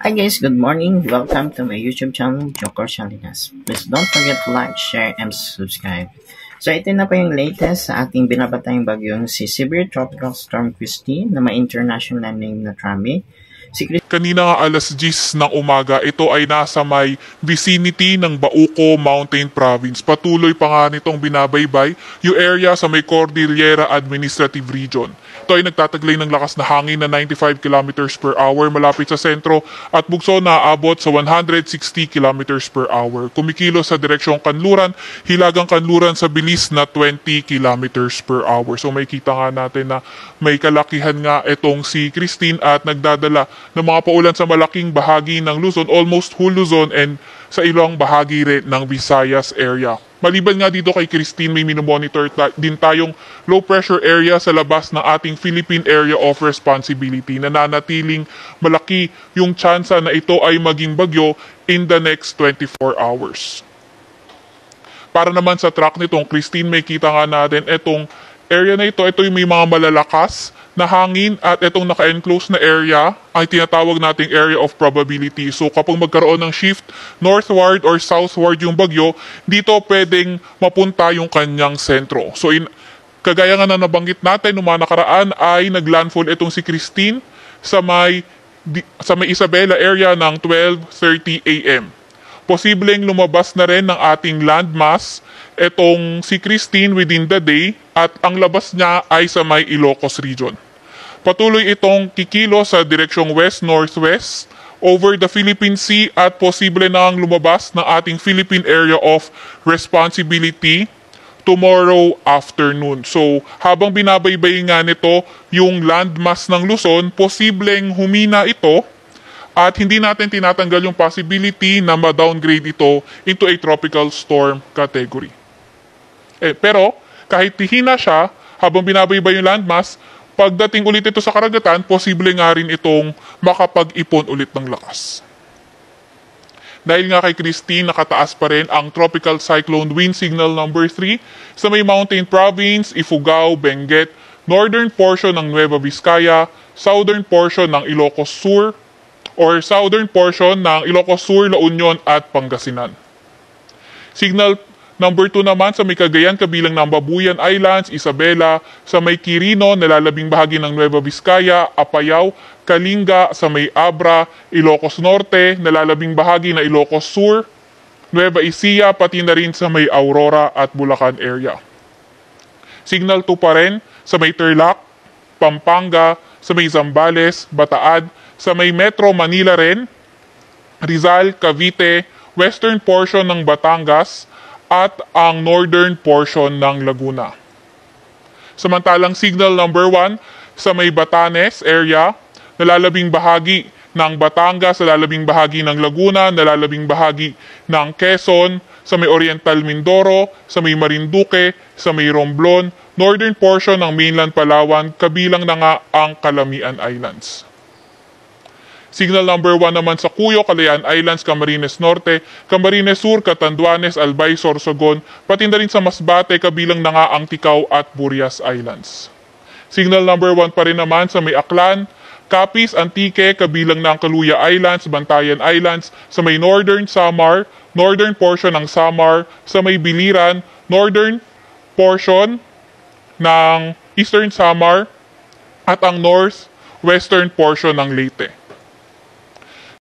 Hi guys, good morning. Welcome to my YouTube channel, Joker Salinas. Please don't forget to like, share, and subscribe. So ito na po yung latest sa ating binabatayang bagyong si Severe Tropical Storm Christy na may international name na Trami. Kanina nga alas 10 ng umaga, ito ay nasa may vicinity ng Bauco Mountain Province. Patuloy pa nga nitong binabaybay yung area sa may Cordillera Administrative Region. Ito ay nagtataglay ng lakas na hangin na 95 km per hour malapit sa sentro at bugso na aabot sa 160 km per hour. Kumikilos sa direksyong Kanluran, hilagang Kanluran sa bilis na 20 km per hour. So may kita nga natin na may kalakihan nga itong si Christine at nagdadala ng mga paulan sa malaking bahagi ng Luzon, almost whole Luzon and sa ilang bahagi rin ng Visayas area. Maliban nga dito kay Christine, may minomonitor din tayong low pressure area sa labas ng ating Philippine Area of Responsibility. Nananatiling malaki yung tsansa na ito ay maging bagyo in the next 24 hours. Para naman sa track nitong Christine, may kita nga natin itong area na ito yung may mga malalakas na hangin at itong naka-enclose na area ay tinatawag nating area of probability. So kapag magkaroon ng shift northward or southward yung bagyo, dito pwedeng mapunta yung kanyang sentro. So kagaya nga na nabanggit natin nung mga nakaraan ay naglandfall itong si Christine sa may Isabela area ng 12:30 AM. Posibleng lumabas na rin ng ating landmass itong si Christine within the day at ang labas niya ay sa may Ilocos region. Patuloy itong kikilo sa direksyong west-northwest over the Philippine Sea at posible nang lumabas ng ating Philippine Area of Responsibility tomorrow afternoon. So habang binabaybay nga nito yung landmass ng Luzon, posibleng humina ito at hindi natin tinatanggal yung possibility na ma-downgrade ito into a tropical storm category. Pero kahit hihina siya, habang binabaybay yung landmass, pagdating ulit ito sa karagatan, posible nga rin itong makapag-ipon ulit ng lakas. Dahil nga kay Christine, nakataas pa rin ang Tropical Cyclone Wind Signal number 3 sa may Mountain Province, Ifugao, Benguet, northern portion ng Nueva Vizcaya, southern portion ng Ilocos Sur, or southern portion ng Ilocos Sur, La Union at Pangasinan. Signal number 2 naman sa may Cagayan kabilang ng Babuyan Islands, Isabela, sa may Quirino, nalalabing bahagi ng Nueva Vizcaya, Apayao, Kalinga, sa may Abra, Ilocos Norte, nalalabing bahagi ng Ilocos Sur, Nueva Ecija, pati na rin sa may Aurora at Bulacan area. Signal 2 pa rin sa may Tarlac, Pampanga, sa may Zambales, Bataad, sa may Metro Manila rin, Rizal, Cavite, western portion ng Batangas, at ang northern portion ng Laguna. Samantalang signal number 1 sa may Batanes area, nalalabing bahagi ng Batangas, nalalabing bahagi ng Laguna, nalalabing bahagi ng Quezon, sa may Oriental Mindoro, sa may Marinduque, sa may Romblon, northern portion ng mainland Palawan, kabilang na nga ang Calamian Islands. Signal number 1 naman sa Cuyo, Calayan Islands, Camarines Norte, Camarines Sur, Catanduanes, Albay, Sorsogon, pati na rin sa Masbate, kabilang na nga ang Ticao at Burias Islands. Signal number 1 pa rin naman sa may Aklan, Capiz, Antique, kabilang na ang Caluya Islands, Bantayan Islands, sa may Northern Samar, northern portion ng Samar, sa may Biliran, northern portion ng Eastern Samar, at ang northwestern portion ng Leyte.